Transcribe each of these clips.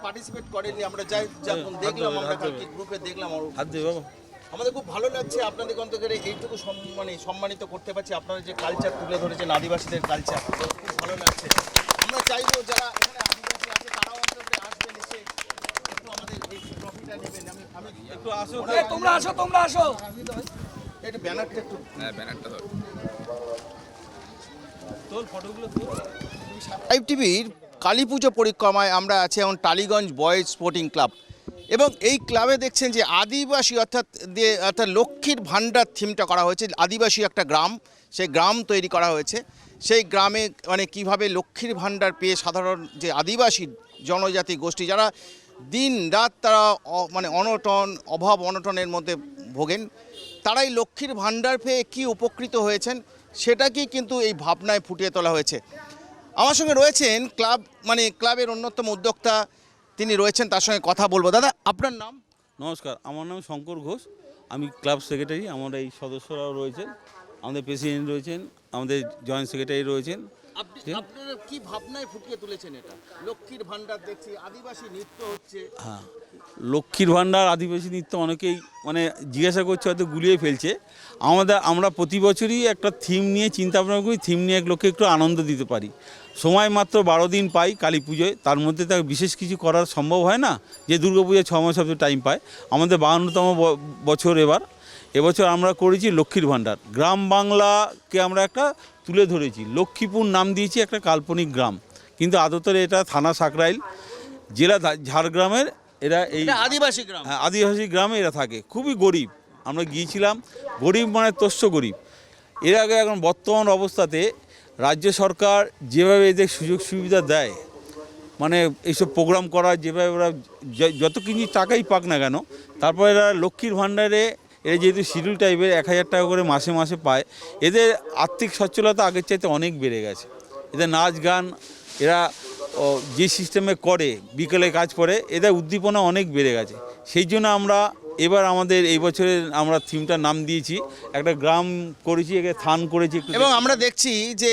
Participate করেননি, আমরা যাই যখন দেখলাম, আমরা কালকে গ্রুপে দেখলাম, আমাদের খুব ভালো লাগছে আপনাদের অন্তরে এইটুকু সম্মানিত করতে পারছি। আপনারা যে কালচার তুলে ধরেছেন, আদিবাসীদের কালচার, খুব ভালো লাগছে। আমরা চাইবো যারা এখানে আদিবাসী আছে তারাও অন্তরে আসবেন, এসে একটু আমাদের এই ট্রফিটা নেবেন। আমি একটু আসো, তোমরা আসো একটু ব্যানারটা একটু, হ্যাঁ ব্যানারটা ধর তোর ফটোগুলো তোর। লাইভ টিভির কালী পুজো পরিক্রমায় আমরা আছি এখন টালিগঞ্জ বয়েজ স্পোর্টিং ক্লাব, এবং এই ক্লাবে দেখছেন যে আদিবাসী অর্থাৎ লক্ষ্মীর ভাণ্ডার থিমটা করা হয়েছে। আদিবাসী একটা গ্রাম, সেই গ্রাম তৈরি করা হয়েছে। সেই গ্রামে কিভাবে লক্ষ্মীর ভাণ্ডার পেয়ে সাধারণ যে আদিবাসী জনজাতি গোষ্ঠী যারা দিন রাত তারা অনটন অভাব অনটনের মধ্যে ভোগেন, তারাই লক্ষ্মীর ভাণ্ডার পেয়ে কি উপকৃত হয়েছেন সেটাকেই কিন্তু এই ভাবনায় ফুটিয়ে তোলা হয়েছে। আমার সঙ্গে রয়েছেন ক্লাবের অন্যতম উদ্যোক্তা, তিনি রয়েছেন, তার সঙ্গে কথা বলবো। দাদা আপনার নাম? নমস্কার, আমার নাম শঙ্কর ঘোষ, আমি ক্লাব সেক্রেটারি। আমার এই সদস্যরাও রয়েছেন, আমাদের প্রেসিডেন্ট রয়েছেন, আমাদের জয়েন্ট সেক্রেটারি রয়েছেন। আপনারা কি ভাবনায় ফুটিয়ে তুলেছেন এটা? লক্ষ্মীর ভাণ্ডার দেখছি, আদিবাসী নৃত্য হচ্ছে। হ্যাঁ, লক্ষ্মীর ভাণ্ডার আদিবাসী নৃত্য অনেকেই জিজ্ঞাসা করছে, হয়তো গুলিয়ে ফেলছে। আমরা প্রতি বছরই একটা থিম নিয়ে চিন্তা ভাবনা করি, থিম নিয়ে এক লোককে একটু আনন্দ দিতে পারি। সময় মাত্র 12 দিন পাই কালী পুজোয়, তার মধ্যে তার বিশেষ কিছু করার সম্ভব হয় না, যে দুর্গা পুজোয় 6 মাস অব্দি টাইম পায়। আমাদের 52তম বছর এবছর আমরা করেছি লক্ষ্মীর ভাণ্ডার। গ্রাম বাংলাকে আমরা একটা তুলে ধরেছি, লক্ষ্মীপুর নাম দিয়েছি, একটা কাল্পনিক গ্রাম, কিন্তু আদতরে এটা থানা সাকরাইল, জেলা ঝাড়গ্রামের। এরা এই আদিবাসী গ্রাম, হ্যাঁ আদিবাসী গ্রামে এরা থাকে, খুবই গরিব। আমরা গিয়েছিলাম, গরিব তোষ্য গরিব। এর আগে এখন বর্তমান অবস্থাতে রাজ্য সরকার যেভাবে এদের সুযোগ সুবিধা দেয়, এইসব প্রোগ্রাম করার, যেভাবে ওরা যত কিছু টাকাই পাক না কেন, তারপর এরা লক্ষ্মীর ভাণ্ডারে এরা যেহেতু শিডিউল টাইপের 1000 টাকা করে মাসে মাসে পায়, এদের আর্থিক সচ্ছলতা আগের চাইতে অনেক বেড়ে গেছে। এদের নাচ গান এরা যে সিস্টেমে করে, বিকেলে কাজ করে, এদের উদ্দীপনা অনেক বেড়ে গেছে। সেই জন্য আমরা এবার আমাদের এই বছরের আমরা থিমটার নাম দিয়েছি, একটা গ্রাম করেছি, একে থান করেছি। এবং আমরা দেখছি যে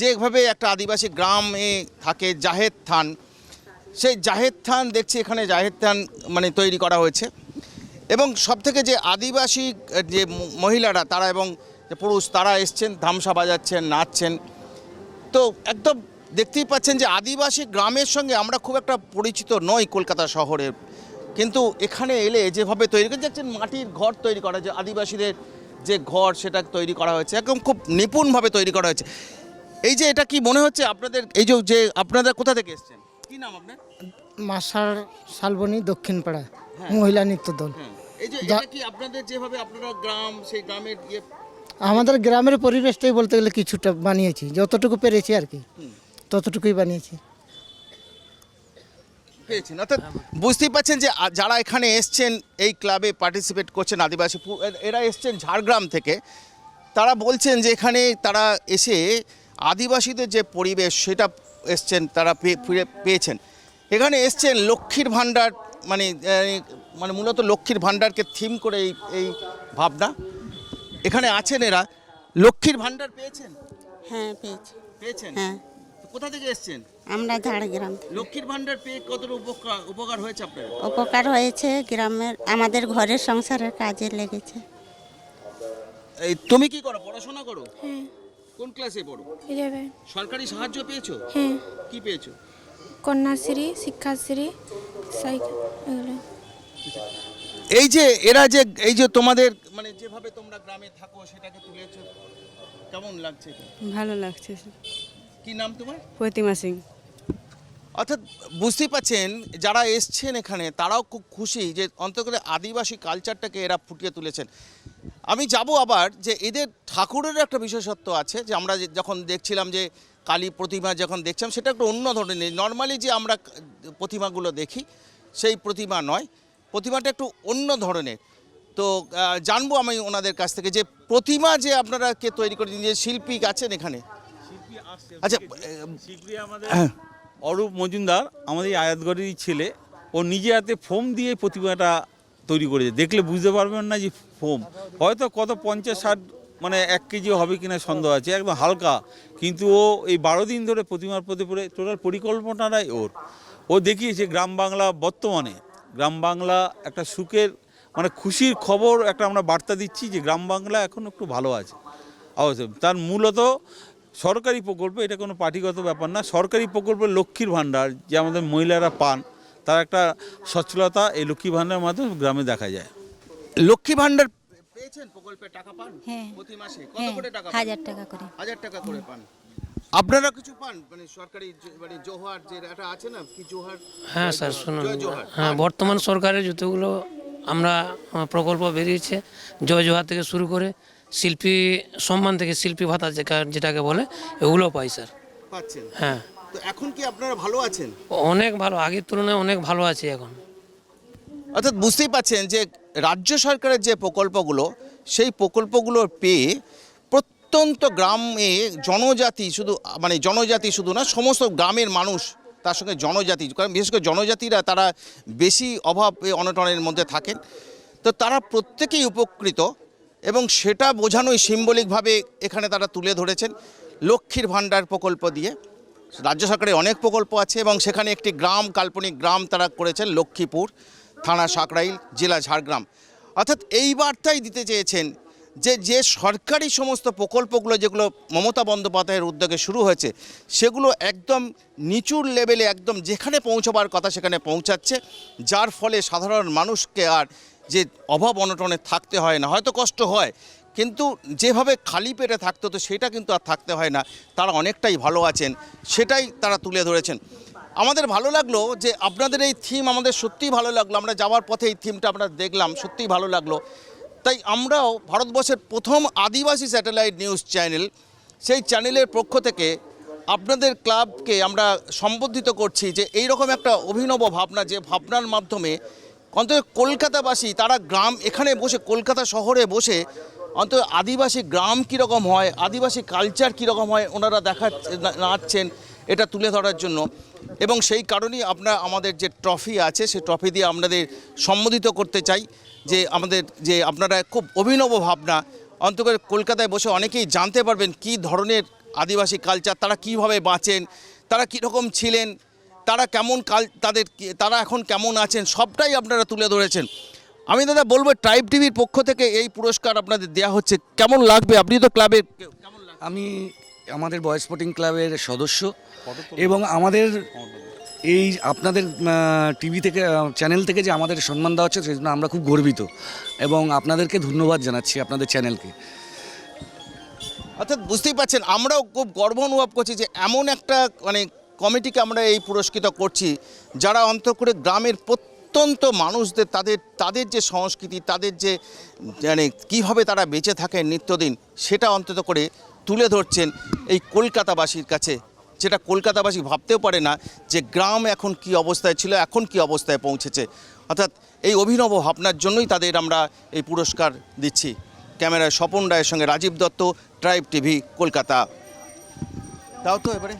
যেভাবে একটা আদিবাসী গ্রামে থাকে জাহের থান, সেই জাহের থান দেখছি এখানে জাহের থান তৈরি করা হয়েছে। এবং সবথেকে যে আদিবাসী যে মহিলারা তারা এবং যে পুরুষ তারা এসছেন, ধামসা বাজাচ্ছেন, নাচছেন। তো একদম দেখতেই পাচ্ছেন যে আদিবাসী গ্রামের সঙ্গে আমরা খুব একটা পরিচিত নই কলকাতা শহরে, কিন্তু এখানে এলে যেভাবে তৈরি করে দেখছেন, মাটির ঘর তৈরি করা, যে আদিবাসীদের যে ঘর সেটা তৈরি করা হয়েছে, একদম খুব নিপুণভাবে তৈরি করা হয়েছে। এই যে এটা কি মনে হচ্ছে আপনাদের, এই যে আপনারা কোথা থেকে এসছেন, কি নাম আপনার? মাসার শালবনী দক্ষিণপাড়া মহিলা নৃত্য দল। এই যে এটা কি আপনাদের যেভাবে আপনারা গ্রাম, সেই গ্রামের আমাদের গ্রামের পরিবেশটাই বলতে গেলে কিছুটা বানিয়েছি, যতটুকু পেরেছি আর কি, ততটুকুই বানিয়েছি। পেয়েছেন, অর্থাৎ বুঝতেই পাচ্ছেন যে যারা এখানে এসছেন এই ক্লাবে পার্টিসিপেট করছেন আদিবাসী এরা এসছেন ঝাড়গ্রাম থেকে, তারা বলছেন যে এখানে তারা এসে আদিবাসীদের যে পরিবেশ সেটা এসছেন তারা পেয়েছেন। এখানে এসছেন লক্ষ্মীর ভাণ্ডার, মানে মানে মূলত লক্ষ্মীর ভাণ্ডারকে থিম করে এই ভাবনা। এখানে আছেন এরা, লক্ষ্মীর ভাণ্ডার পেয়েছেন? হ্যাঁ পেয়েছি। পেয়েছেন? হ্যাঁ। কোথা থেকে এসছেন? আমরা ঝাড়গ্রাম থেকে। লক্ষ্মীর ভাণ্ডার পেয়ে কতটা উপকার হয়েছে আপনার? উপকার হয়েছে, গ্রামের আমাদের ঘরের সংসারের কাজে লেগেছে। এই তুমি কি করো, পড়াশোনা করো? হ্যাঁ। কোন ক্লাসে পড়ো? 11। সরকারি সাহায্য পেয়েছো? হ্যাঁ, কি পেয়েছো? কন্যাশ্রী, শিক্ষাশ্রী, সাইকেল এগুলো। এই যে এরা যে এই যে তোমাদের মানে যেভাবে তোমরা গ্রামে থাকো সেটাকে তুলেছো, কেমন লাগছে এটা? ভালো লাগছে। কি নাম তোমার? প্রতিমা সিং। অর্থাৎ বুঝতেই পাচ্ছেন যারা এসছেন এখানে তারাও খুব খুশি যে অন্তত আদিবাসী কালচারটাকে এরা ফুটিয়ে তুলেছেন। আমি যাব আবার যে এদের ঠাকুরের একটা বিশেষত্ব আছে, যে আমরা যখন দেখছিলাম যে কালী প্রতিমা যখন দেখছিলাম সেটা একটু অন্য ধরনের, নর্মালি যে আমরা প্রতিমাগুলো দেখি সেই প্রতিমা নয়, প্রতিমাটা একটু অন্য ধরনের। তো জানবো আমি ওনাদের কাছ থেকে যে প্রতিমা যে আপনারা কে তৈরি করে, যে শিল্পী আছেন এখানে? আচ্ছা, শিল্পী আমাদের অরূপ মজুমদার, আমাদের আয়াতগড়েরই ছেলে। ও নিজে হাতে ফোম দিয়ে প্রতিমাটা তৈরি করেছে। দেখলে বুঝতে পারবেন না যে ফোম, হয়তো কত 50-60 মানে 1 কেজি হবে কিনা সন্দেহ আছে, একদম হালকা। কিন্তু ও এই 12 দিন ধরে প্রতিমার প্রতি টোটাল পরিকল্পনাটাই ও দেখিয়েছে গ্রাম বাংলা, বর্তমানে গ্রাম বাংলা একটা সুখের মানে খুশির খবর একটা আমরা বার্তা দিচ্ছি যে গ্রাম বাংলা এখন একটু ভালো আছে। অবশ্যই তার মূলত সরকারি প্রকল্প, এটা কোনো পার্টিগত ব্যাপার না। সরকারি প্রকল্পের লক্ষ্মীর ভাণ্ডার যে আমাদের মহিলারা পান, তার একটা সচ্ছলতা এই লক্ষ্মী ভাণ্ডারের মাধ্যমে গ্রামে দেখা যায়। লক্ষ্মী ভাণ্ডার পেয়েছেন? প্রকল্পে টাকা পান? হ্যাঁ। প্রতি মাসে কত করে টাকা পান? 1000 টাকা করে। 1000 টাকা করে পান। আপনারা কিছু পান মানে সরকারি মানে জোহার যে এটা আছে না, কি জোহার? হ্যাঁ স্যার শুনুন, জোহার। হ্যাঁ বর্তমান সরকারের যতগুলো আমরা প্রকল্প বেরিয়েছে, জয় জোহার থেকে শুরু করে শিল্পী সম্মান থেকে শিল্পী ভাতা যেটাকে বলে, এগুলো পাই স্যার। পাচ্ছেন? হ্যাঁ। তো এখন কি আপনারা ভালো আছেন? অনেক ভালো, আগের তুলনায় অনেক ভালো আছে এখন। অর্থাৎ বুঝতেই পাচ্ছেন যে রাজ্য সরকারের যে প্রকল্পগুলো, সেই প্রকল্পগুলো পেয়ে প্রত্যন্ত গ্রামে জনজাতি, শুধু না, সমস্ত গ্রামের মানুষ, তার সঙ্গে জনজাতি, কারণ বিশেষ করে জনজাতিরা তারা বেশি অভাব অনটনের মধ্যে থাকেন, তো তারা প্রত্যেকেই উপকৃত, এবং সেটা বোঝানোই সিম্বলিকভাবে এখানে তারা তুলে ধরেছেন লক্ষ্মীর ভাণ্ডার প্রকল্প দিয়ে। রাজ্য সরকারের অনেক প্রকল্প আছে এবং সেখানে একটি গ্রাম, কাল্পনিক গ্রাম তারা করেছেন, লক্ষ্মীপুর, থানা সাকরাইল, জেলা ঝাড়গ্রাম। অর্থাৎ এই বার্তাই দিতে চেয়েছেন যে সরকারি সমস্ত প্রকল্পগুলো যেগুলো মমতা বন্দ্যোপাধ্যায়ের উদ্যোগে শুরু হয়েছে, সেগুলো একদম নিচুর লেভেলে, একদম যেখানে পৌঁছবার কথা সেখানে পৌঁছাচ্ছে, যার ফলে সাধারণ মানুষকে আর যে অভাব অনটনে থাকতে হয় না। হয়তো কষ্ট হয়, কিন্তু যেভাবে খালি পেটে থাকতো তো সেটা কিন্তু আর থাকতে হয় না। তারা অনেকটাই ভালো আছেন, সেটাই তারা তুলে ধরেছেন। আমাদের ভালো লাগলো যে আপনাদের এই থিম, আমাদের সত্যিই ভালো লাগলো। আমরা যাওয়ার পথে এই থিমটা আমরা দেখলাম, সত্যিই ভালো লাগলো। তাই আমরাও ভারতবর্ষের প্রথম আদিবাসী স্যাটেলাইট নিউজ চ্যানেল, সেই চ্যানেলের পক্ষ থেকে আপনাদের ক্লাবকে আমরা সম্বোধিত করছি যে এইরকম একটা অভিনব ভাবনা, যে ভাবনার মাধ্যমে অন্তত কলকাতাবাসী তারা গ্রাম, এখানে বসে কলকাতা শহরে বসে অন্তত আদিবাসী গ্রাম কীরকম হয়, আদিবাসী কালচার কীরকম হয় ওনারা নাচছেন, এটা তুলে ধরার জন্য। এবং সেই কারণেই আমাদের যে ট্রফি আছে, সেই ট্রফি দিয়ে আপনাদের সম্বোধিত করতে চাই যে আপনারা খুব অভিনব ভাবনা, অন্তত কলকাতায় বসে অনেকেই জানতে পারবেন কী ধরনের আদিবাসী কালচার, তারা কীভাবে বাঁচেন, তারা কীরকম ছিলেন, তারা কেমন তারা এখন কেমন আছেন, সবটাই আপনারা তুলে ধরেছেন। আমি দাদা বলবো, ট্রাইব টিভির পক্ষ থেকে এই পুরস্কার আপনাদের দেওয়া হচ্ছে, কেমন লাগবে? আপনি তো ক্লাবের, কেমন লাগবে? আমি আমাদের বয়েজ স্পোর্টিং ক্লাবের সদস্য, এবং আমাদের এই আপনাদের টিভি থেকে, চ্যানেল থেকে যে আমাদের সম্মান দেওয়া হচ্ছে, সেই জন্য আমরা খুব গর্বিত, এবং আপনাদেরকে ধন্যবাদ জানাচ্ছি, আপনাদের চ্যানেলকে। অর্থাৎ বুঝতেই পারছেন, আমরাও খুব গর্ব অনুভব করছি যে এমন একটা কমিটিকে আমরা এই পুরস্কৃত করছি, যারা অন্তত করে গ্রামের প্রত্যন্ত মানুষদের তাদের যে সংস্কৃতি, তাদের যে মানে কীভাবে তারা বেঁচে থাকে নিত্যদিন, সেটা অন্তত করে তুলে ধরছেন এই কলকাতাবাসীর কাছে, যেটা কলকাতাবাসী ভাবতেও পারে না যে গ্রাম এখন কি অবস্থায় ছিল, এখন কি অবস্থায় পৌঁছেছে। অর্থাৎ এই অভিনব ভাবনার জন্যই তাদের আমরা এই পুরস্কার দিচ্ছি। ক্যামেরায় স্বপন রায়ের সঙ্গে রাজীব দত্ত, ট্রাইব টিভি, কলকাতা। তাও তো এবারে